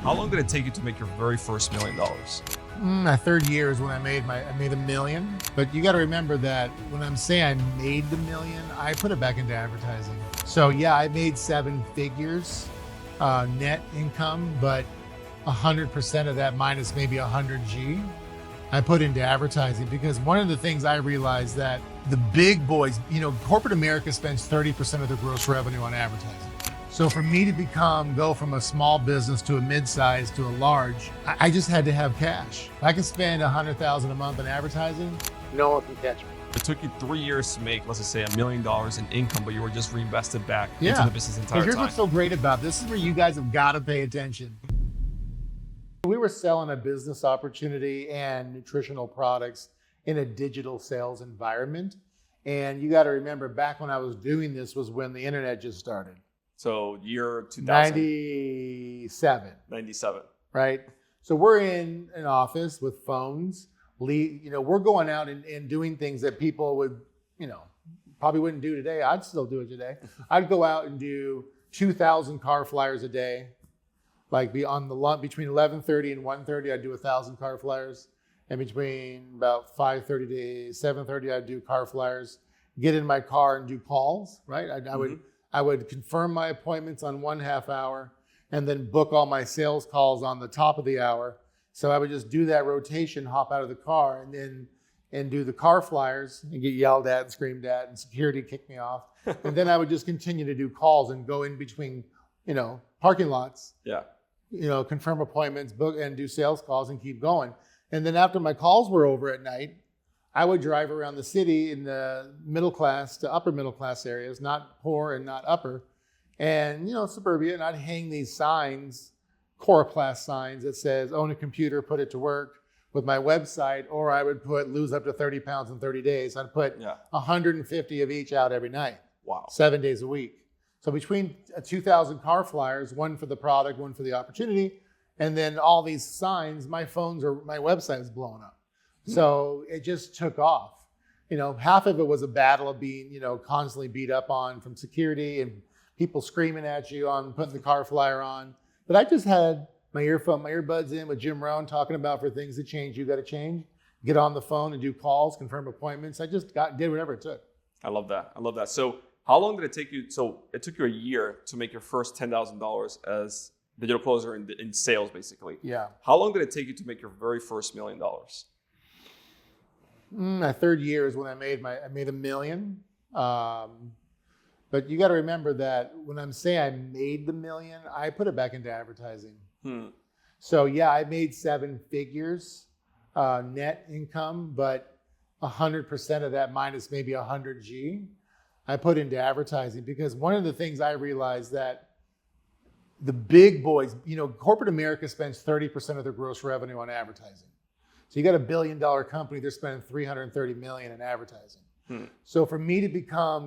How long did it take you to make your very first $1 million? My third year is when I made $1 million. But you got to remember that when I'm saying I made the million, I put it back into advertising. So yeah, I made 7 figures net income, but 100% of that minus maybe 100 G, I put into advertising, because one of the things I realized that the big boys, corporate America spends 30% of their gross revenue on advertising. So for me to go from a small business to a mid-size to a large, I just had to have cash. If I could spend $100,000 a month on advertising, no one can catch me. It took you 3 years to make, let's just say, $1 million in income, but you were just reinvested back into the business entire time. Here's what's so great about this. This is where you guys have got to pay attention. We were selling a business opportunity and nutritional products in a digital sales environment. And you got to remember, back when I was doing this was when the internet just started. So year 2000? 97. 97. Right? So we're in an office with phones. We're going out and doing things that people would, probably wouldn't do today. I'd still do it today. I'd go out and do 2,000 car flyers a day. Like between 11:30 and 1:30, I'd do 1,000 car flyers. And between about 5:30 to 7:30, I'd do car flyers. Get in my car and do calls, right? I would confirm my appointments on 1/2 hour and then book all my sales calls on the top of the hour. So I would just do that rotation, hop out of the car, and do the car flyers and get yelled at and screamed at, and security kicked me off. And then I would just continue to do calls and go in between, parking lots. Yeah. Confirm appointments, book, and do sales calls and keep going. And then after my calls were over at night, I would drive around the city in the middle class to upper middle class areas, not poor and not upper, and suburbia, and I'd hang these signs, coroplast signs that says own a computer, put it to work with my website, or I would put lose up to 30 pounds in 30 days. I'd put 150 of each out every night. Wow. 7 days a week. So between 2,000 car flyers, one for the product, one for the opportunity, and then all these signs, my website was blowing up. So it just took off. Half of it was a battle of being, constantly beat up on from security and people screaming at you on putting the car flyer on. But I just had my earbuds in with Jim Rohn talking about for things to change, you got to change. Get on the phone and do calls, confirm appointments. I just did whatever it took. I love that. So how long did it take you? So it took you a year to make your first $10,000 as digital closer in sales, basically. Yeah. How long did it take you to make your very first $1 million? My third year is when I made $1 million. But you got to remember that when I'm saying I made the million, I put it back into advertising. So yeah, I made 7 figures net income, but 100% of that minus maybe 100 G, I put into advertising, because one of the things I realized that the big boys, corporate America spends 30% of their gross revenue on advertising. So you got $1 billion company, they're spending $330 million in advertising. So for me to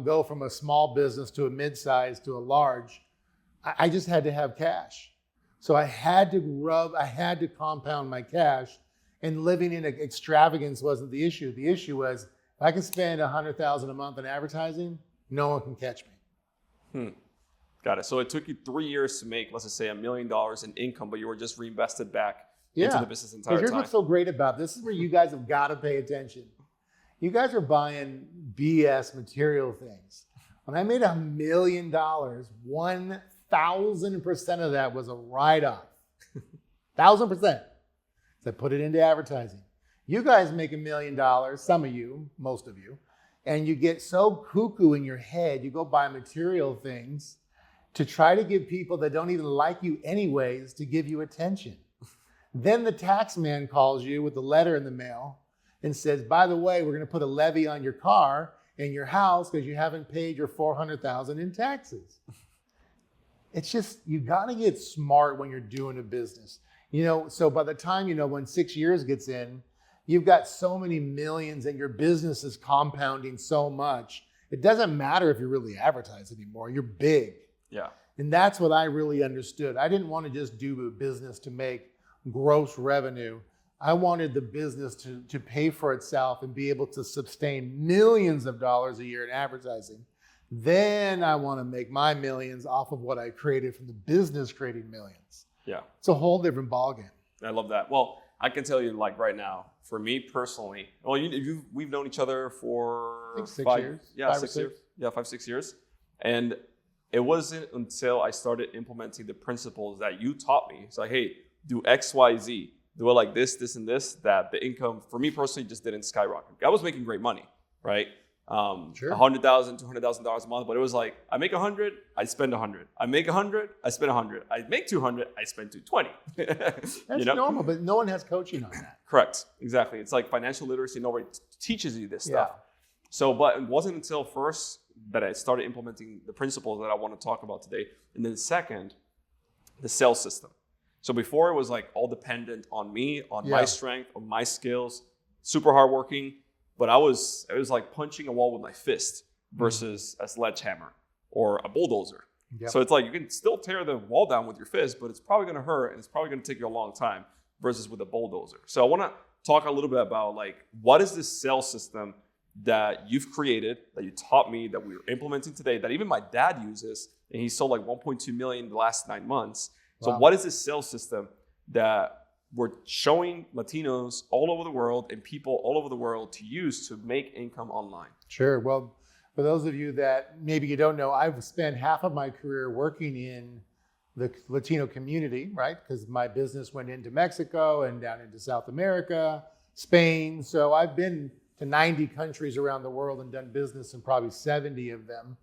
go from a small business to a mid-size to a large, I just had to have cash. So I had to compound my cash, and living in extravagance wasn't the issue. The issue was, if I can spend $100,000 a month on advertising, no one can catch me. Got it. So it took you 3 years to make, let's just say, $1 million in income, but you were just reinvested back into the business entire time. Here's what's so great about this. This is where you guys have got to pay attention. You guys are buying BS material things. When I made $1 million, 1,000% of that was a write-off. 1,000%. So I put it into advertising. You guys make $1 million, some of you, most of you, and you get so cuckoo in your head, you go buy material things to try to give people that don't even like you anyways to give you attention. Then the tax man calls you with a letter in the mail and says, by the way, we're going to put a levy on your car and your house because you haven't paid your $400,000 in taxes. It's just, you got to get smart when you're doing a business. So by the time, when 6 years gets in, you've got so many millions and your business is compounding so much. It doesn't matter if you really advertise anymore. You're big. Yeah. And that's what I really understood. I didn't want to just do a business to make gross revenue. I wanted the business to pay for itself and be able to sustain millions of dollars a year in advertising. Then I want to make my millions off of what I created from the business creating millions. Yeah. It's a whole different ballgame. I love that. Well, I can tell you, like right now, for me personally, well, we've known each other for I think 6 5 years. Yeah, 5 or 6 years. Yeah, 5-6 years. And it wasn't until I started implementing the principles that you taught me. It's like, hey, do X, Y, Z. Do it like this, this, and this, that the income, for me personally, just didn't skyrocket. I was making great money, right? Sure. $100,000, $200,000 a month, but it was like, I make 100, I spend 100. I make 100, I spend 100. I make 200, I spend 220. That's normal, but no one has coaching on that. Correct. Exactly. It's like financial literacy. Nobody teaches you this stuff. So, but it wasn't until first that I started implementing the principles that I want to talk about today. And then second, the sales system. So before it was like all dependent on me, on my strength, on my skills, super hardworking. But it was like punching a wall with my fist versus a sledgehammer or a bulldozer. Yep. So it's like you can still tear the wall down with your fist, but it's probably going to hurt and it's probably going to take you a long time versus with a bulldozer. So I want to talk a little bit about like, what is this sales system that you've created, that you taught me, that we're implementing today, that even my dad uses, and he sold like 1.2 million in the last 9 months. So what is this sales system that we're showing Latinos all over the world and people all over the world to use to make income online? Sure. Well, for those of you that maybe you don't know, I've spent half of my career working in the Latino community, right? Because my business went into Mexico and down into South America, Spain. So I've been to 90 countries around the world and done business in probably 70 of them.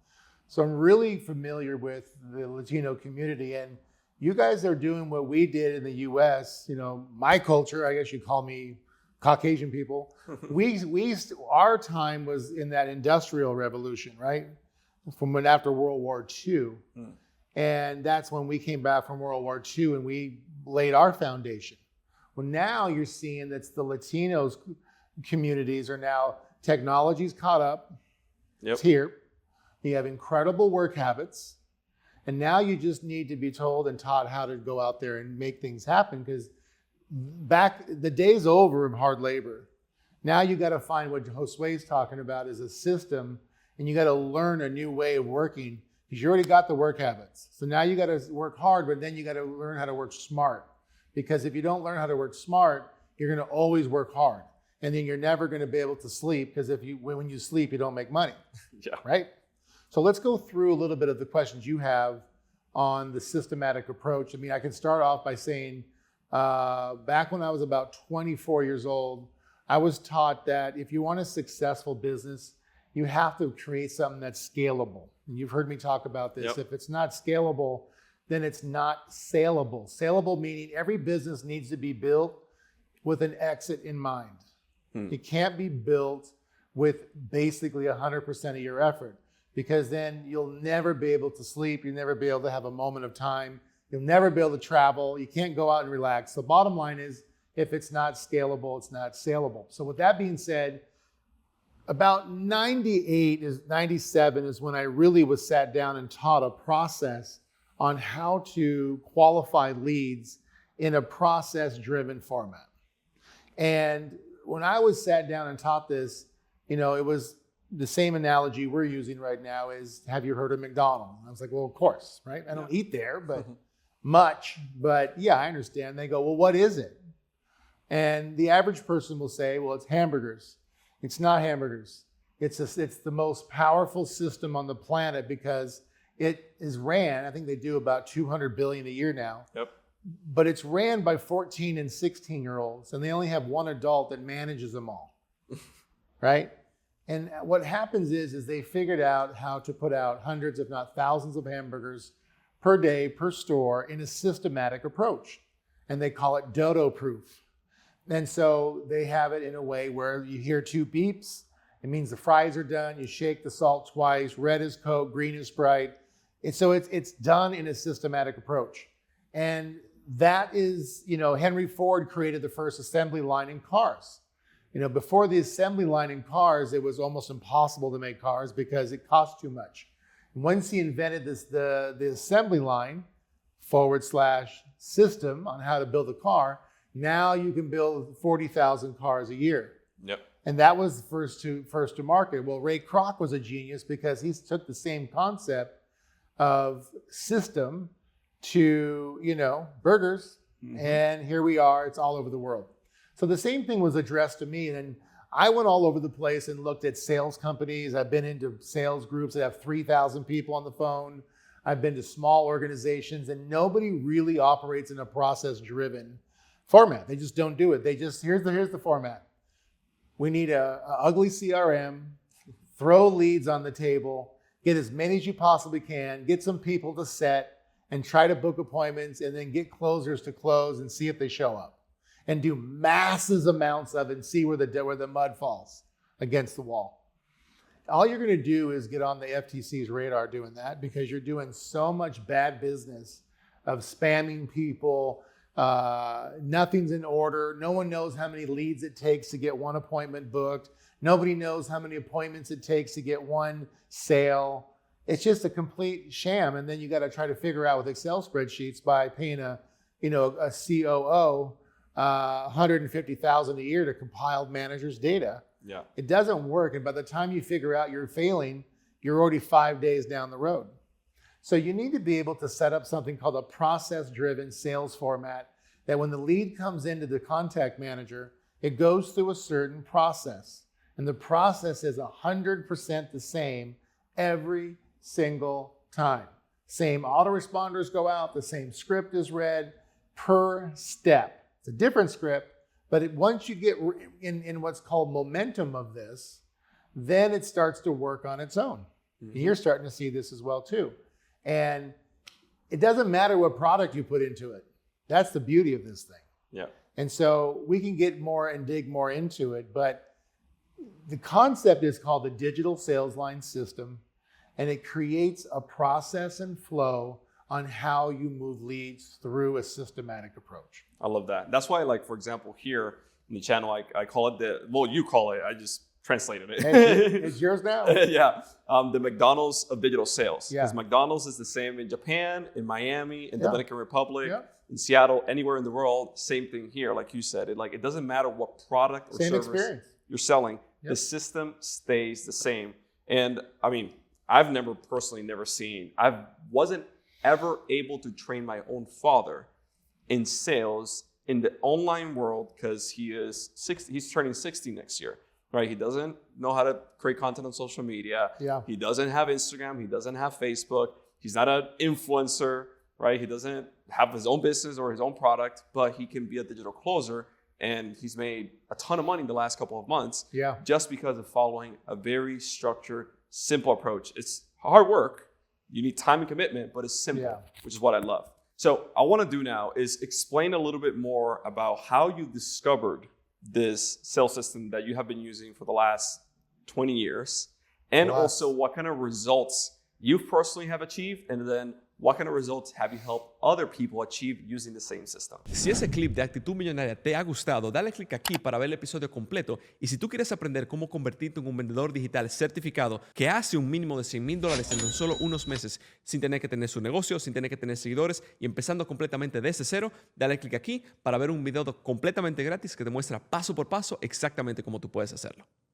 So I'm really familiar with the Latino community. And you guys are doing what we did in the US, my culture, I guess you call me Caucasian people. Our time was in that industrial revolution, right? From when after World War II. And that's when we came back from World War II and we laid our foundation. Well, now you're seeing that the Latinos communities are now, technology's caught up. It's here. You have incredible work habits. And now you just need to be told and taught how to go out there and make things happen, because the day's over of hard labor. Now you got to find what Josue's talking about is a system, and you got to learn a new way of working because you already got the work habits. So now you got to work hard, but then you got to learn how to work smart, because if you don't learn how to work smart, you're going to always work hard, and then you're never going to be able to sleep, because when you sleep, you don't make money. Right? So let's go through a little bit of the questions you have on the systematic approach. I mean, I can start off by saying, back when I was about 24 years old, I was taught that if you want a successful business, you have to create something that's scalable. And you've heard me talk about this. If it's not scalable, then it's not saleable. Saleable meaning every business needs to be built with an exit in mind. It can't be built with basically 100% of your effort, because then you'll never be able to sleep. You'll never be able to have a moment of time. You'll never be able to travel. You can't go out and relax. The bottom line is, if it's not scalable, it's not saleable. So with that being said, about 97 is when I really was sat down and taught a process on how to qualify leads in a process-driven format. And when I was sat down and taught this, it was the same analogy we're using right now is, have you heard of McDonald's? And I was like, well, of course, right? I don't eat there, but much. But yeah, I understand. They go, well, what is it? And the average person will say, well, it's hamburgers. It's not hamburgers. It's the most powerful system on the planet, because it is ran, I think they do about 200 billion a year now. But it's ran by 14 and 16-year-olds, and they only have one adult that manages them all, right? And what happens is they figured out how to put out hundreds, if not thousands, of hamburgers per day, per store, in a systematic approach. And they call it dodo proof. And so they have it in a way where you hear 2 beeps. It means the fries are done. You shake the salt twice. Red is Coke, green is Sprite. And so it's done in a systematic approach. And that is, Henry Ford created the first assembly line in cars. Before the assembly line in cars, it was almost impossible to make cars because it cost too much. And once he invented the assembly line / system on how to build a car, now you can build 40,000 cars a year. And that was first to market. Well, Ray Kroc was a genius because he took the same concept of system to, burgers. And here we are, it's all over the world. So the same thing was addressed to me. And I went all over the place and looked at sales companies. I've been into sales groups that have 3,000 people on the phone. I've been to small organizations, and nobody really operates in a process-driven format. They just don't do it. They just, here's the format. We need a ugly CRM, throw leads on the table, get as many as you possibly can, get some people to set, and try to book appointments, and then get closers to close and see if they show up. And do massive amounts of it and see where the mud falls against the wall. All you're going to do is get on the FTC's radar doing that, because you're doing so much bad business of spamming people. Nothing's in order. No one knows how many leads it takes to get one appointment booked. Nobody knows how many appointments it takes to get one sale. It's just a complete sham. And then you got to try to figure out with Excel spreadsheets by paying a COO $150,000 a year to compile managers' data. Yeah. It doesn't work. And by the time you figure out you're failing, you're already 5 days down the road. So you need to be able to set up something called a process-driven sales format, that when the lead comes into the contact manager, it goes through a certain process. And the process is 100% the same every single time. Same autoresponders go out, the same script is read per step. It's a different script, but once you get in what's called momentum of this, then it starts to work on its own. Mm-hmm. You're starting to see this as well too. And it doesn't matter what product you put into it. That's the beauty of this thing. Yeah. And so we can get more and dig more into it, but the concept is called the digital sales line system, and it creates a process and flow on how you move leads through a systematic approach. I love that. That's why, like, for example, here in the channel, I call it you call it, I just translated it. It's yours now. Yeah. The McDonald's of digital sales. Yeah. Because McDonald's is the same in Japan, in Miami, in Dominican Republic, in Seattle, anywhere in the world. Same thing here, like you said. It doesn't matter what product or service you're selling. Yep. The system stays the same. And I mean, I've personally never seen, I wasn't ever able to train my own father in sales in the online world, because he's turning 60 next year, right? He doesn't know how to create content on social media. Yeah. He doesn't have Instagram. He doesn't have Facebook. He's not an influencer, right? He doesn't have his own business or his own product, but he can be a digital closer. And he's made a ton of money in the last couple of months just because of following a very structured, simple approach. It's hard work. You need time and commitment, but it's simple, which is what I love. So I want to do now is explain a little bit more about how you discovered this sales system that you have been using for the last 20 years, and also what kind of results you personally have achieved, and then what kind of results have you helped other people achieve using the same system. Si ese clip de Actitud Millonaria te ha gustado, dale click aquí para ver el episodio completo. Y si tú quieres aprender cómo convertirte en un vendedor digital certificado que hace un mínimo de $100,000 en tan solo unos meses, sin tener que tener su negocio, sin tener que tener seguidores y empezando completamente desde cero, dale click aquí para ver un video completamente gratis que te muestra paso por paso exactamente cómo tú puedes hacerlo.